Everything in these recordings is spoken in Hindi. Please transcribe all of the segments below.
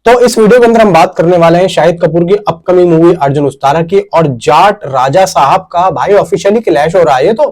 तो इस वीडियो के अंदर हम बात करने वाले हैं शाहिद कपूर की अपकमिंग मूवी अर्जुन उस्तारा की और जाट राजा साहब का भाई ऑफिशियली क्लैश हो रहा है। ये तो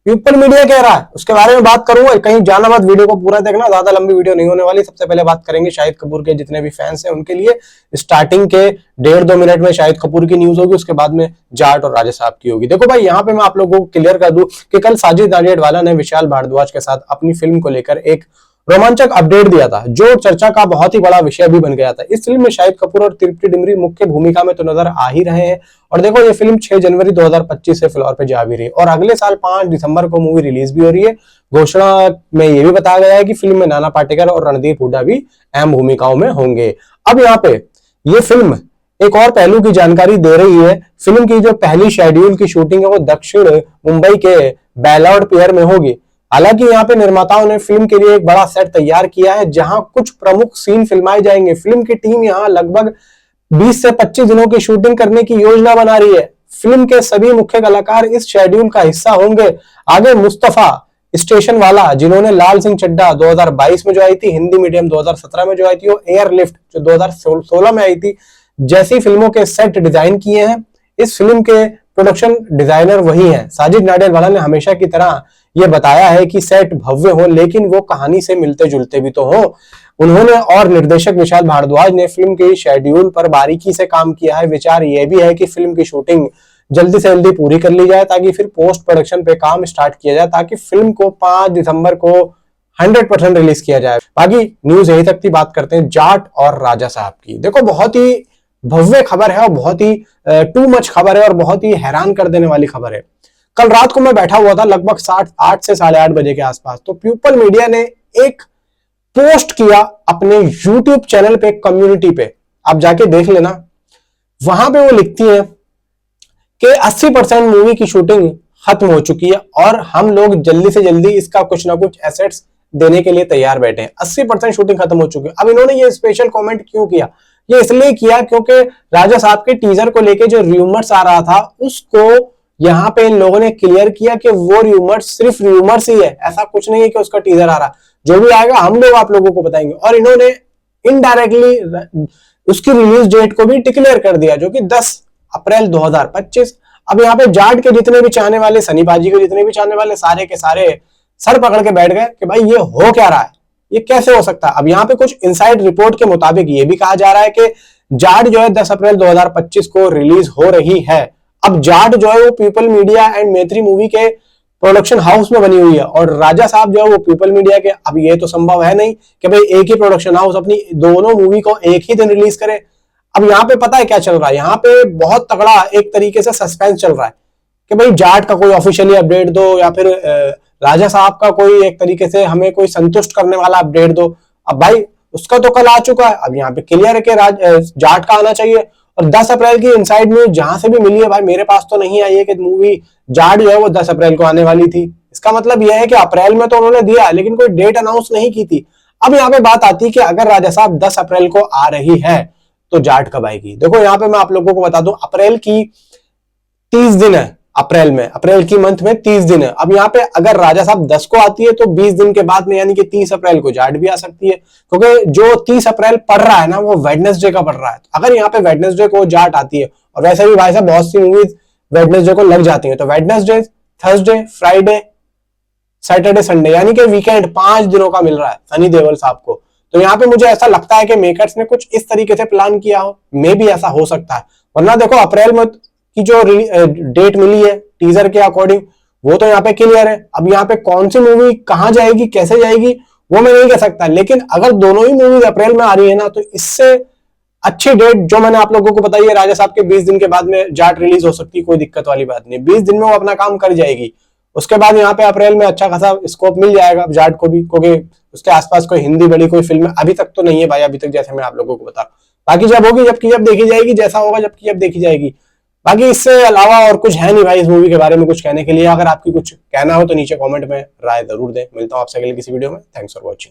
पीपल मीडिया कह रहा है, उसके बारे में बात करूंगा। कहीं जाना मत, वीडियो को पूरा देखना, ज्यादा लंबी वीडियो नहीं होने वाली। सबसे पहले बात करेंगे शाहिद कपूर के जितने भी फैंस हैं उनके लिए। स्टार्टिंग के 1.5-2 मिनट में शाहिद कपूर की न्यूज होगी, उसके बाद में जाट और राजा साहब की होगी। देखो भाई, यहाँ पे मैं आप लोगों को क्लियर कर दूं कि कल साजिद नाडियाडवाला ने विशाल भारद्वाज के साथ अपनी फिल्म को लेकर एक रोमांचक अपडेट दिया था, जो चर्चा का बहुत ही बड़ा विषय भी बन गया था। इस फिल्म में शाहिद कपूर और तृप्ति डिमरी मुख्य भूमिका में तो नजर आ ही रहे हैं। और देखो, ये फिल्म 6 जनवरी 2025 से फ्लोर पे जा भी रही है और अगले साल 5 दिसंबर को मूवी रिलीज भी हो रही है। घोषणा में ये भी बताया गया है कि फिल्म में नाना पाटेकर और रणदीप हुड्डा भी अहम भूमिकाओं में होंगे। अब यहाँ पे ये फिल्म एक और पहलू की जानकारी दे रही है। फिल्म की जो पहली शेड्यूल की शूटिंग है वो दक्षिण मुंबई के बैलौड पियर में होगी। हालांकि यहाँ पे निर्माताओं ने फिल्म के लिए एक बड़ा सेट तैयार किया है जहां कुछ प्रमुख सीन फिल्माए जाएंगे। फिल्म की टीम यहाँ लगभग 20 से 25 दिनों की शूटिंग करने की योजना बना रही है। फिल्म के सभी मुख्य कलाकार इस शेड्यूल का हिस्सा होंगे। आगे मुस्तफा स्टेशन वाला, जिन्होंने लाल सिंह चड्ढा 2022 में जो आई थी, हिंदी मीडियम 2017 में जो आई थी, और एयरलिफ्ट जो 2016 में आई थी, जैसी फिल्मों के सेट डिजाइन किए हैं। इस फिल्म के प्रोडक्शन डिजाइनर वही हैं। साजिद नाडियाडवाला ने हमेशा की तरह यह बताया है कि सेट भव्य हो लेकिन वो कहानी से मिलते जुलते भी तो हो। उन्होंने और निर्देशक विशाल भारद्वाज ने फिल्म के शेड्यूल पर बारीकी से काम किया है। विचार यह भी है कि फिल्म की शूटिंग जल्दी से जल्दी पूरी कर ली जाए ताकि फिर पोस्ट प्रोडक्शन पे काम स्टार्ट किया जाए, ताकि फिल्म को 5 दिसंबर को 100% रिलीज किया जाए। बाकी न्यूज यही तक थी। बात करते हैं जाट और राजा साहब की। देखो, बहुत ही भव्य खबर है और बहुत ही टू मच खबर है और बहुत ही हैरान कर देने वाली खबर है। कल रात को मैं बैठा हुआ था लगभग 8 से 8:30 बजे के आसपास, तो पीपल मीडिया ने एक पोस्ट किया अपने यूट्यूब चैनल पे, कम्युनिटी पे, आप जाके देख लेना। वहां पे वो लिखती है कि 80% मूवी की शूटिंग खत्म हो चुकी है और हम लोग जल्दी से जल्दी इसका कुछ ना कुछ एसेट्स देने के लिए तैयार बैठे हैं। 80% शूटिंग खत्म हो चुकी है। अब इन्होंने ये स्पेशल कमेंट क्यों किया? ये इसलिए किया क्योंकि राजा साहब के टीजर को लेके जो र्यूमर्स आ रहा था उसको यहाँ पे इन लोगों ने क्लियर किया कि वो र्यूमर्स सिर्फ र्यूमर्स ही है, ऐसा कुछ नहीं है कि उसका टीजर आ रहा। जो भी आएगा हम लोग आप लोगों को बताएंगे। और इन्होंने इनडायरेक्टली उसकी रिलीज डेट को भी डिक्लेयर कर दिया, जो कि 10 अप्रैल 2025। अब यहाँ पे जाट के जितने भी चाहने वाले, सनी बाजी के जितने भी चाहने वाले, सारे के सारे सर पकड़ के बैठ गए कि भाई ये हो क्या रहा है, ये कैसे हो सकता है। अब यहाँ पे कुछ इनसाइड रिपोर्ट के मुताबिक ये भी कहा जा रहा है कि जाट जो है 10 अप्रैल 2025 को रिलीज हो रही है। अब जाट जो है वो पीपल मीडिया एंड मैत्री मूवी के प्रोडक्शन हाउस में बनी हुई है और राजा साहब जो है वो पीपल मीडिया के। अब ये तो संभव है नहीं कि भाई एक ही प्रोडक्शन हाउस अपनी दोनों मूवी को एक ही दिन रिलीज करे। अब यहाँ पे पता है क्या चल रहा है, यहाँ पे बहुत तगड़ा एक तरीके से सस्पेंस चल रहा है कि भाई जाट का कोई ऑफिशियली अपडेट दो या फिर राजा साहब का कोई एक तरीके से हमें कोई संतुष्ट करने वाला अपडेट दो। अब भाई उसका तो कल आ चुका है, अब यहाँ पे क्लियर है कि जाट का आना चाहिए। और 10 अप्रैल की इनसाइड न्यूज जहां से भी मिली है भाई, मेरे पास तो नहीं आई है कि मूवी जाट जो है वो 10 अप्रैल को आने वाली थी। इसका मतलब यह है कि अप्रैल में तो उन्होंने दिया लेकिन कोई डेट अनाउंस नहीं की थी। अब यहाँ पे बात आती है कि अगर राजा साहब 10 अप्रैल को आ रही है तो जाट कब आएगी? देखो, यहाँ पे मैं आप लोगों को बता दूं, अप्रैल की 30 दिन है। अप्रैल की मंथ में 30 दिन है। अब यहाँ पे अगर राजा साहब 10 को आती है तो 20 दिन के बाद में यानी कि 30 अप्रैल को जाट भी आ सकती है, क्योंकि जो 30 अप्रैल पड़ रहा है ना वो वेडनेसडे का पड़ रहा है। अगर यहाँ पे वेडनेसडे को जाट आती है, और वैसे भी भाई साहब बहुत सी मूवीज वेडनेसडे को लग जाती है, तो Wednesday, Thursday, Friday, Saturday, Sunday यानी कि वीकेंड 5 दिनों का मिल रहा है सनी देओल साहब को। तो यहाँ पे मुझे ऐसा लगता है कि मेकर्स ने कुछ इस तरीके से प्लान किया हो, मे भी ऐसा हो सकता है। वरना देखो, अप्रैल में की जो डेट मिली है टीजर के अकॉर्डिंग वो तो यहाँ पे क्लियर है। अब यहाँ पे कौन सी मूवी कहां जाएगी, कैसे जाएगी, वो मैं नहीं कह सकता। लेकिन अगर दोनों ही मूवीज अप्रैल में आ रही है ना, तो इससे अच्छी डेट जो मैंने आप लोगों को बताई है, राजा साहब के 20 दिन के बाद में जाट रिलीज हो सकती है, कोई दिक्कत वाली बात नहीं। 20 दिन में वो अपना काम कर जाएगी। उसके बाद यहाँ पे अप्रैल में अच्छा खासा स्कोप मिल जाएगा जाट को भी, क्योंकि उसके आसपास कोई हिंदी बड़ी कोई फिल्म अभी तक तो नहीं है भाई, अभी तक जैसे मैं आप लोगों को बता। बाकी जब होगी, जब देखी जाएगी, जैसा होगा जब देखी जाएगी। बाकी इससे अलावा और कुछ है नहीं भाई इस मूवी के बारे में कुछ कहने के लिए। अगर आपकी कुछ कहना हो तो नीचे कमेंट में राय जरूर दें। मिलता हूं आपसे अगले किसी वीडियो में। Thanks for watching.